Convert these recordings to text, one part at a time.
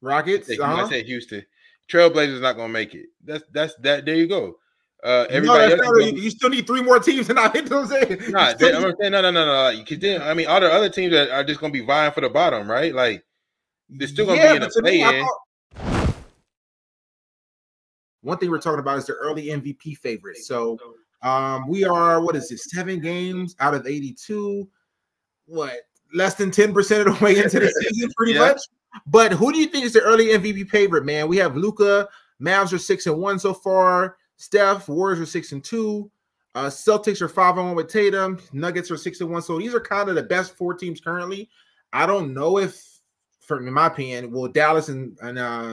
Rockets. I said Houston. Trailblazers not gonna make it. That's that. There you go. Everybody else. You still need 3 more teams, and I hit those. No. Because then I mean, all the other teams that are just gonna be vying for the bottom, right? Like they're still gonna be in a play-in. One thing we're talking about is the early MVP favorites. So we are, what is it, 7 games out of 82? What, less than 10% of the way into the season, pretty much. But who do you think is the early MVP favorite, man? We have Luka. Mavs are 6-1 so far. Steph, Warriors are 6-2. Celtics are 5-1 with Tatum. Nuggets are 6-1. So these are kind of the best 4 teams currently. I don't know if, in my opinion, will Dallas and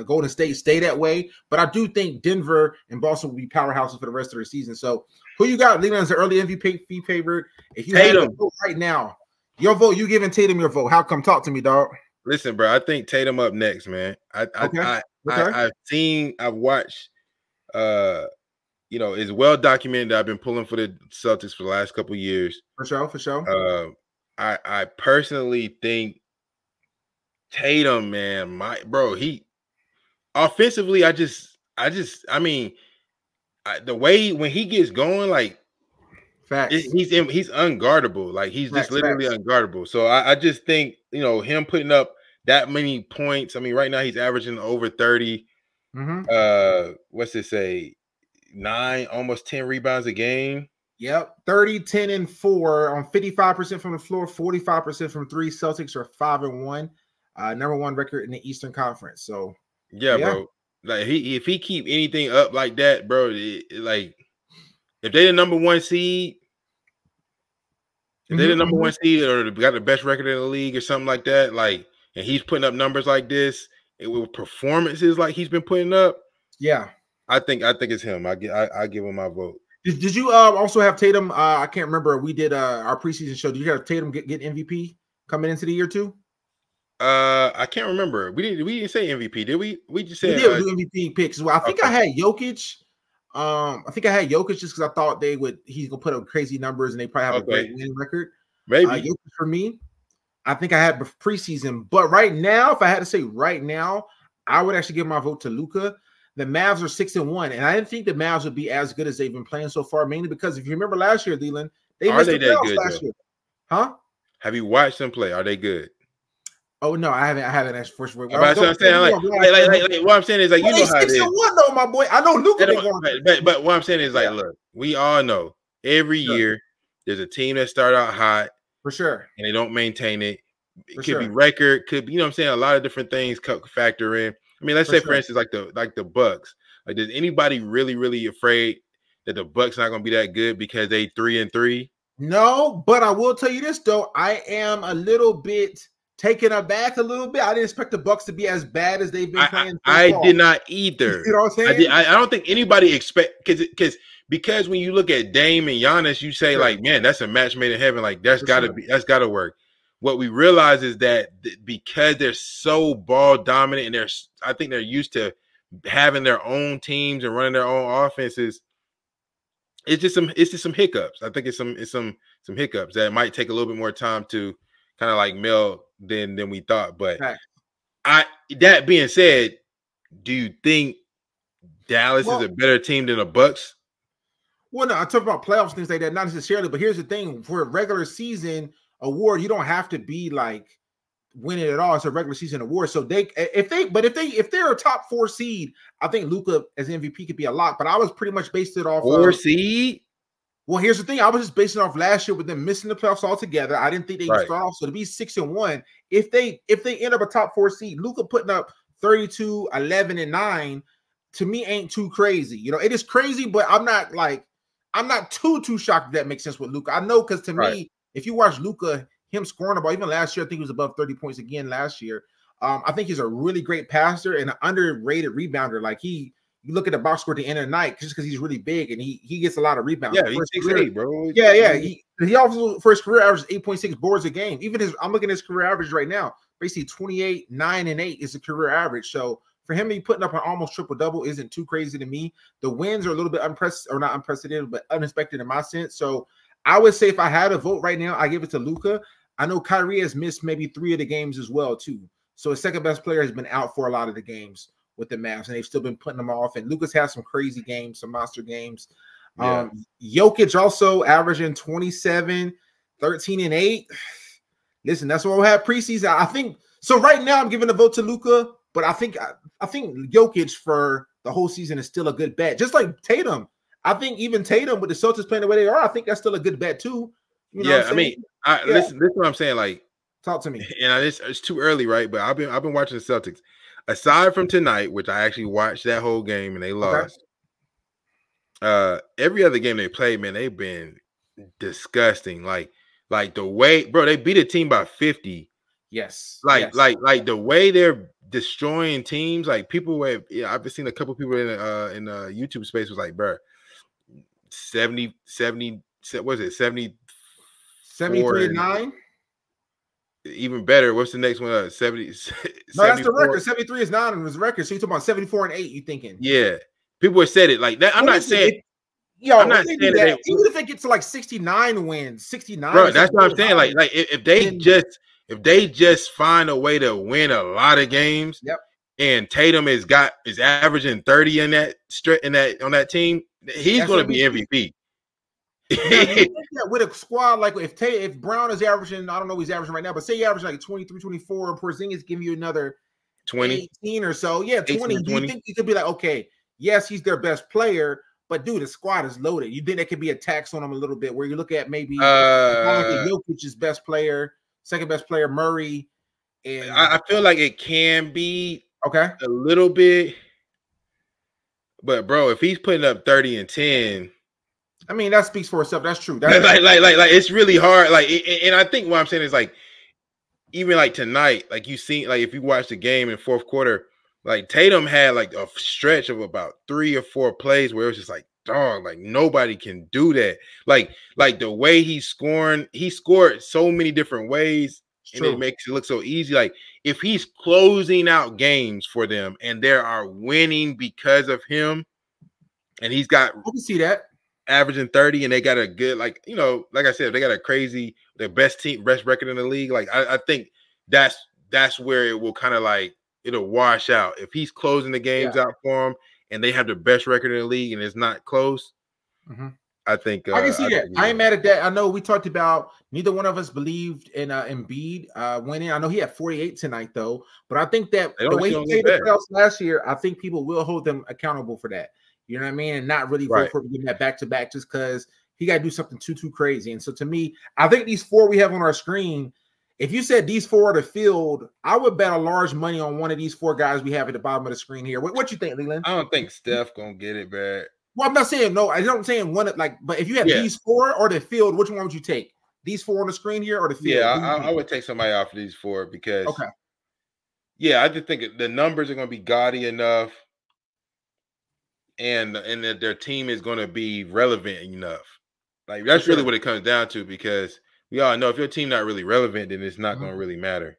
Golden State stay that way? But I do think Denver and Boston will be powerhouses for the rest of the season. So who you got leading as the early MVP favorite? If you had to vote right now, your vote, you giving Tatum your vote. How come? Talk to me, dog. Listen, bro, I think Tatum up next, man. I've watched, it's well documented that I've been pulling for the Celtics for the last couple of years. For sure. I personally think Tatum, man, he offensively, the way when he gets going, like, facts. He's unguardable. Like he's just literally unguardable. So I just think, him putting up that many points. I mean, right now he's averaging over 30. What's it say? 9, almost 10 rebounds a game. Yep. 30, 10, and 4 on 55% from the floor, 45% from 3. Celtics are 5-1. Number 1 record in the Eastern Conference. So yeah, bro. Like if he keep anything up like that, bro, like if they're the number 1 seed, or got the best record in the league or something like that, like, and he's putting up numbers like this with performances like he's been putting up, I think it's him. I give him my vote. Did you also have Tatum? I can't remember. We did our preseason show. Did you have Tatum get MVP coming into the year too? I can't remember. We didn't say MVP, did we? We just said we did do MVP picks. Well, I think I had Jokic. I think I had Jokic just because I thought he's gonna put up crazy numbers and they probably have a great winning record. Maybe Jokic for me. I think I had preseason, but right now, if I had to say right now, I would actually give my vote to Luka. The Mavs are 6-1, and I didn't think the Mavs would be as good as they've been playing so far. Mainly because if you remember last year, Leland, they missed the playoffs last year. Huh? Have you watched them play? Are they good? Oh no, I haven't. That's for sure. What I'm saying is like you know how it is. 6-1 though, my boy. I know Luka. But what I'm saying is like, look, we all know every year there's a team that start out hot for sure, and they don't maintain it. It could be record, could be, what I'm saying, a lot of different things factor in. I mean, let's say for instance, like the Bucks. Like, is anybody really afraid that the Bucks not going to be that good because they 3-3? No, but I will tell you this though, I am a little bit taken aback a little bit. I didn't expect the Bucks to be as bad as they've been playing. I did not either. You know what I'm saying? I don't think anybody because when you look at Dame and Giannis, you say like, man, that's a match made in heaven. Like that's gotta work. What we realize is that because they're so ball dominant and I think they're used to having their own teams and running their own offenses. It's just some hiccups. I think it's some hiccups that might take a little bit more time to kind of like meld than we thought. But that being said, do you think Dallas is a better team than the Bucks? Well, no, I talk about playoffs, things like that, not necessarily. But here's the thing: for a regular season award, you don't have to be like winning it all. It's a regular season award. So if they're a top 4 seed, I think Luka as MVP could be a lot. But I was pretty much based it off 4 seed. Well, here's the thing. I was just basing it off last year with them missing the playoffs altogether. I didn't think they would start off. So to be 6-1, if they end up a top 4 seed, Luka putting up 32, 11, and 9 to me ain't too crazy. You know, it is crazy, but I'm not too shocked if that makes sense with Luka. I know because to me, if you watch Luka, him scoring the ball, even last year, I think he was above 30 points again last year. I think he's a really great passer and an underrated rebounder. Like you look at the box score at the end of the night just because he's really big and he gets a lot of rebounds. Yeah, he's 6'8", bro. Yeah. He also for his career average 8.6 boards a game. Even I'm looking at his career average right now. Basically 28, 9, and 8 is a career average. So for him to be putting up an almost triple-double isn't too crazy to me. The wins are a little bit not unprecedented, but unexpected in my sense. So I would say if I had a vote right now, I give it to Luka. I know Kyrie has missed maybe 3 of the games as well, too. So his second best player has been out for a lot of the games with the Mavs, and they've still been putting them off. And Luka's had some crazy games, some monster games. Yeah. Jokic also averaging 27, 13, and 8. Listen, that's what we'll have preseason. I think so. Right now, I'm giving a vote to Luka, but I think Jokic for the whole season is still a good bet. Just like Tatum. I think even Tatum with the Celtics playing the way they are, I think that's still a good bet too. You know I mean, listen, this is what I'm saying. Like, talk to me. And it's too early, right? But I've been watching the Celtics. Aside from tonight, which I actually watched that whole game and they lost. Okay. Every other game they played, man, they've been disgusting. Like the way, bro, they beat a team by 50. Yes. Like the way they're destroying teams. Like people have, I've seen a couple people in YouTube space was like, bro, 70, what is it? 73-9. Even better. What's the next one? 70. No, that's the record. 73 is 9 in his record. So you're talking about 74 and 8. You thinking? Yeah, people have said it like that. I'm not saying. I'm not saying that. Even if it gets to like 69 wins, 69. Bro, that's what I'm saying. Like if they just find a way to win a lot of games. Yep. And Tatum is averaging 30 on that team. He's going to be MVP. With a squad like if Brown is averaging, I don't know what he's averaging right now, but say he averaging like 23, 24, and Porzingis giving you another 20, 18 or so. Yeah, 20. 18, 20. You think you could be like, okay, yes, he's their best player, but dude, the squad is loaded. You think there could be a tax on him a little bit where you look at maybe Jokic's best player, second best player, Murray. And I feel like it can be okay a little bit, but bro, if he's putting up 30 and 10. I mean, that speaks for itself. That's true. Like it's really hard. Like, and I think what I'm saying is like, even like tonight, like you seen, like if you watch the game in fourth quarter, like Tatum had like a stretch of about 3 or 4 plays where it was just like, dog, like nobody can do that. Like the way he scored so many different ways, and it makes it look so easy. Like if he's closing out games for them and they are winning because of him, and he's got, I can see that. Averaging 30, and they got a good, like, you know, like I said, they got the best record in the league. Like I think that's where it will kind of like it'll wash out if he's closing the games out for them, and they have the best record in the league, and it's not close. I think I can see that. I ain't mad at that. I know we talked about neither one of us believed in Embiid winning. I know he had 48 tonight though, but I think that the way he played the playoffs last year, I think people will hold them accountable for that. You know what I mean? And not really vote for getting that back-to-back just because he got to do something too crazy. And so to me, I think these 4 we have on our screen, if you said these 4 are the field, I would bet a large money on one of these 4 guys we have at the bottom of the screen here. What you think, Leland? I don't think Steph going to get it, man. Well, I'm not saying no. I'm saying one, like, but if you had these 4 or the field, which one would you take? These 4 on the screen here or the field? Yeah, I would take somebody off of these 4 because, I just think the numbers are going to be gaudy enough. And that their team is going to be relevant enough. Like that's really what it comes down to, because we all know if your team not really relevant, then it's not going to really matter.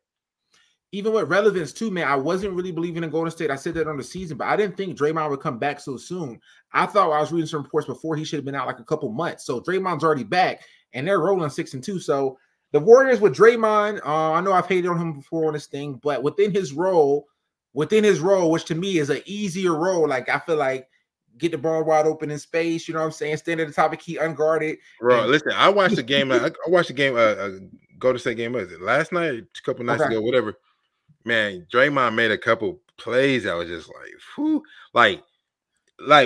Even with relevance too, man, I wasn't really believing in Golden State. I said that on the season, but I didn't think Draymond would come back so soon. I thought I was reading some reports before he should have been out like a couple months. So Draymond's already back, and they're rolling 6-2. So the Warriors with Draymond, I know I've hated on him before on this thing, but within his role, which to me is an easier role, like I feel like. Get the ball wide open in space, you know what I'm saying? Stand at the top of key unguarded. Bro, listen, I watched the game. I watched the game. Golden State game. Was it last night? A couple nights ago, whatever. Man, Draymond made a couple plays. I was just like, whew. Like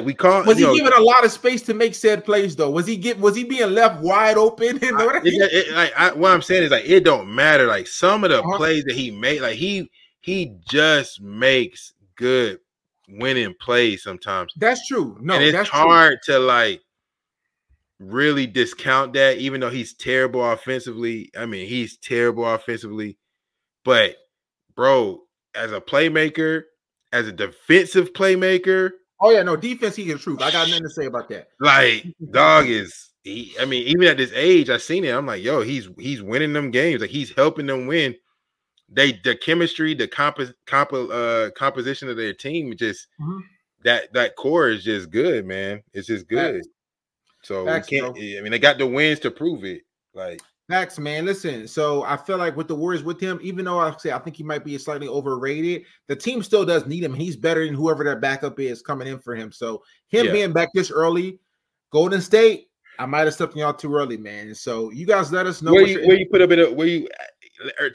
we called. Was he giving a lot of space to make said plays though? Was he being left wide open? What I'm saying is like it don't matter. Like some of the plays that he made, like he just makes good winning plays sometimes. That's true. No, and it's that's hard to like really discount that, even though he's terrible offensively. I mean, he's terrible offensively, but bro, as a playmaker, as a defensive playmaker, oh yeah, no defense. He is true. I got nothing to say about that. Like dog is. I mean, even at this age, I seen it. I'm like, yo, he's winning them games. Like he's helping them win. The chemistry, the composition of their team, just that core is just good, man. It's just good. So we can't. I mean, they got the wins to prove it. Like Facts, man. Listen, so I feel like with the Warriors with him, even though I think he might be slightly overrated, the team still does need him. He's better than whoever their backup is coming in for him. So him being back this early, Golden State, I might have stepped y'all too early, man. So you guys let us know where you put a bit of where you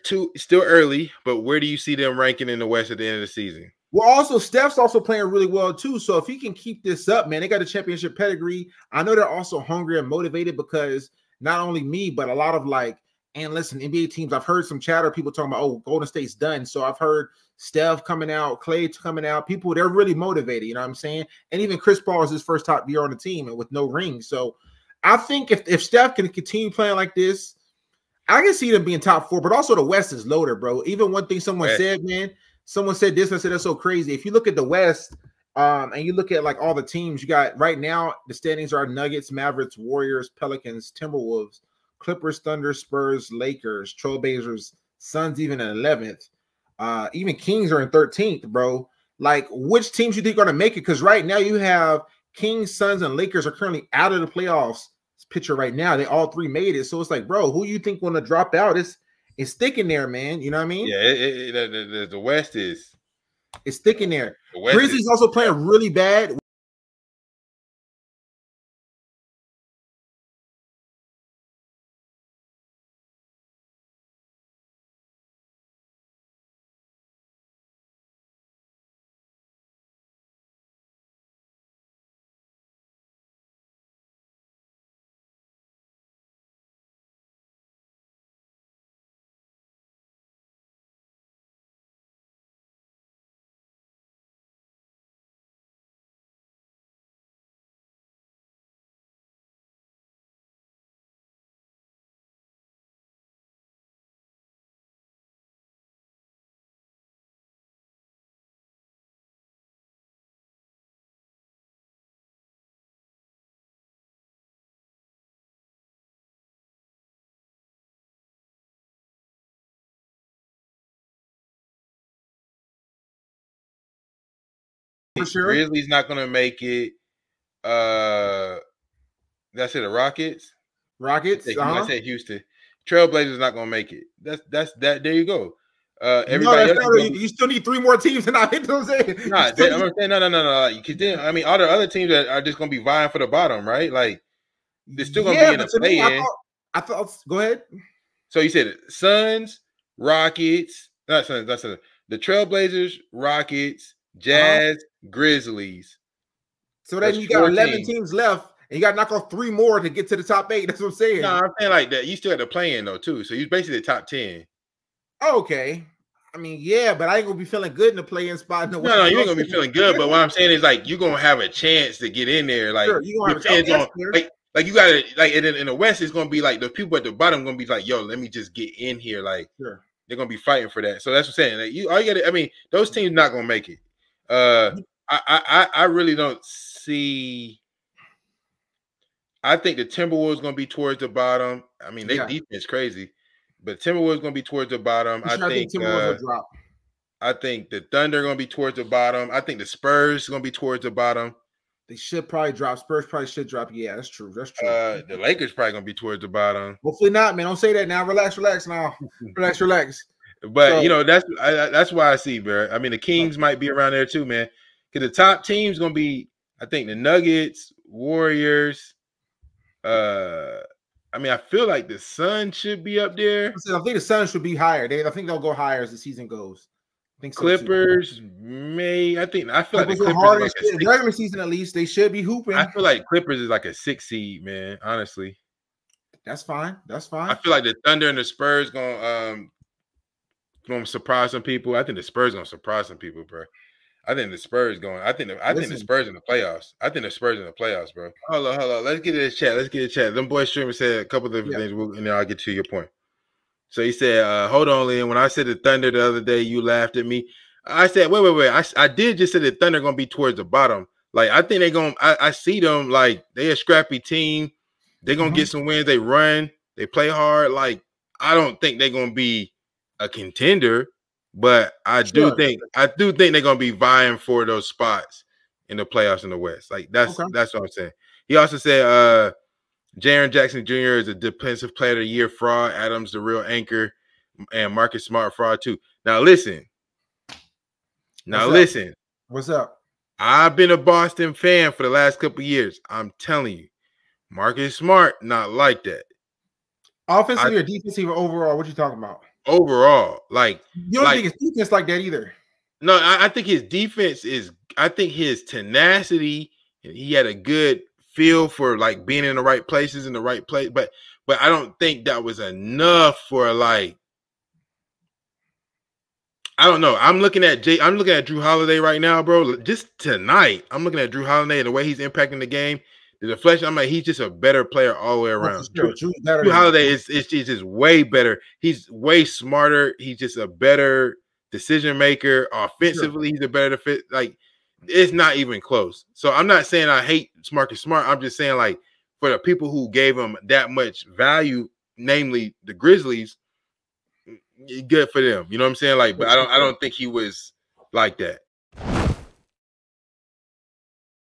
too still early, but where do you see them ranking in the West at the end of the season? Well, also Steph's also playing really well too. So if he can keep this up, man, they got a championship pedigree. I know they're also hungry and motivated because not only me, but a lot of like analysts and NBA teams. I've heard some chatter, people talking about, oh, Golden State's done. So I've heard Steph coming out, Clay coming out. People, they're really motivated. You know what I'm saying? And even Chris Paul is his first top year on the team and with no ring. So I think if Steph can continue playing like this, I can see them being top 4. But also the West is loaded, bro. Even one thing someone said, man. Someone said this, I said that's so crazy. If you look at the West, and you look at like all the teams, you got right now, the standings are Nuggets, Mavericks, Warriors, Pelicans, Timberwolves, Clippers, Thunder, Spurs, Lakers, Trailblazers, Suns even in 11th. Even Kings are in 13th, bro. Like, which teams you think are going to make it? Because right now you have Kings, Suns, and Lakers are currently out of the playoffs. This picture right now, they all 3 made it. So it's like, bro, who you think going to drop out? It's thick in there, man. You know what I mean? Yeah, the West is. It's thick in there. The Grizzlies also playing really bad. For sure. Grizzlies not going to make it. That's it. The Rockets. I said Houston. Trailblazers not going to make it. That's that. There you go. Everybody else. You still need 3 more teams to not hit those. I'm saying no. Because then I mean, all the other teams that are just going to be vying for the bottom, right? Like they're still going to be in a play-in. I thought. Go ahead. So you said Suns, Rockets, not Suns. That's the Trailblazers, Rockets, Jazz, Grizzlies. So then you got 11 teams left, and you got to knock off 3 more to get to the top 8. That's what I'm saying. No, I'm saying like that. You still have to play in though too. So you're basically the top 10. Okay. I mean, yeah, but I ain't gonna be feeling good in the play-in spot. No, you ain't gonna be feeling good. But what I'm saying is like you're gonna have a chance to get in there. Like sure, you gonna have a chance. Like you gotta like in the West, it's gonna be like the people at the bottom gonna be like, yo, let me just get in here. Like they're gonna be fighting for that. So that's what I'm saying. Like all you gotta, I mean, those teams not gonna make it. I really don't see. I think the Timberwolves gonna be towards the bottom. I mean, they defense crazy, but Timberwolves gonna be towards the bottom. I think Timberwolves will drop. I think the Thunder gonna be towards the bottom. I think the Spurs gonna be towards the bottom. They should probably drop. Spurs probably should drop. Yeah, that's true. That's true. The Lakers probably gonna be towards the bottom. Hopefully not, man. Don't say that now. Relax now. relax. But so, you know, that's why I see, bro. I mean, the Kings might be around there too, man. Because the top team's gonna be, I think, the Nuggets, Warriors. I mean, I feel like the Suns should be up there. I think the Suns should be higher. I think they'll go higher as the season goes. I think so Clippers too. I feel like the Clippers like regular season at least they should be hooping. I feel like Clippers is like a 6 seed, man. Honestly, that's fine. I feel like the Thunder and the Spurs gonna surprise some people. I think the Spurs gonna surprise some people, bro. I think the Spurs going. I think the Spurs in the playoffs. I think the Spurs in the playoffs, bro. Hold on. Let's get to this chat. Them boys streamer said a couple of different things, and then I'll get to your point. So he said, hold on, Lynn. When I said the Thunder the other day, you laughed at me. I said, wait. I did just say the Thunder going to be towards the bottom. Like, I think they're going to – I see them, like, they a scrappy team. They're going to get some wins. They run. They play hard. Like, I don't think they're going to be a contender, but I do think they're going to be vying for those spots in the playoffs in the West. Like, that's what I'm saying. He also said Jaren Jackson Jr. is a defensive player of the year fraud. Adams the real anchor, and Marcus Smart fraud too. Now listen. What's up? I've been a Boston fan for the last couple of years. I'm telling you, Marcus Smart not like that. Offensively or defensively or overall? What you talking about? Overall, like you don't think his defense like that either? No, I think his defense is. I think his tenacity. He had a good feel for like being in the right places in the right place, but I don't think that was enough for like. I don't know. I'm looking at Drew Holiday right now, bro. Just tonight, I'm looking at Drew Holiday and the way he's impacting the game. The deflection, I'm like, he's just a better player all the way around. Sure. Drew Holiday is just way better. He's way smarter. He's just a better decision maker. Offensively, he's a better fit. Like, it's not even close. So I'm not saying I hate Marcus Smart. I'm just saying, like, for the people who gave him that much value, namely the Grizzlies, good for them. You know what I'm saying? Like, but I don't think he was like that.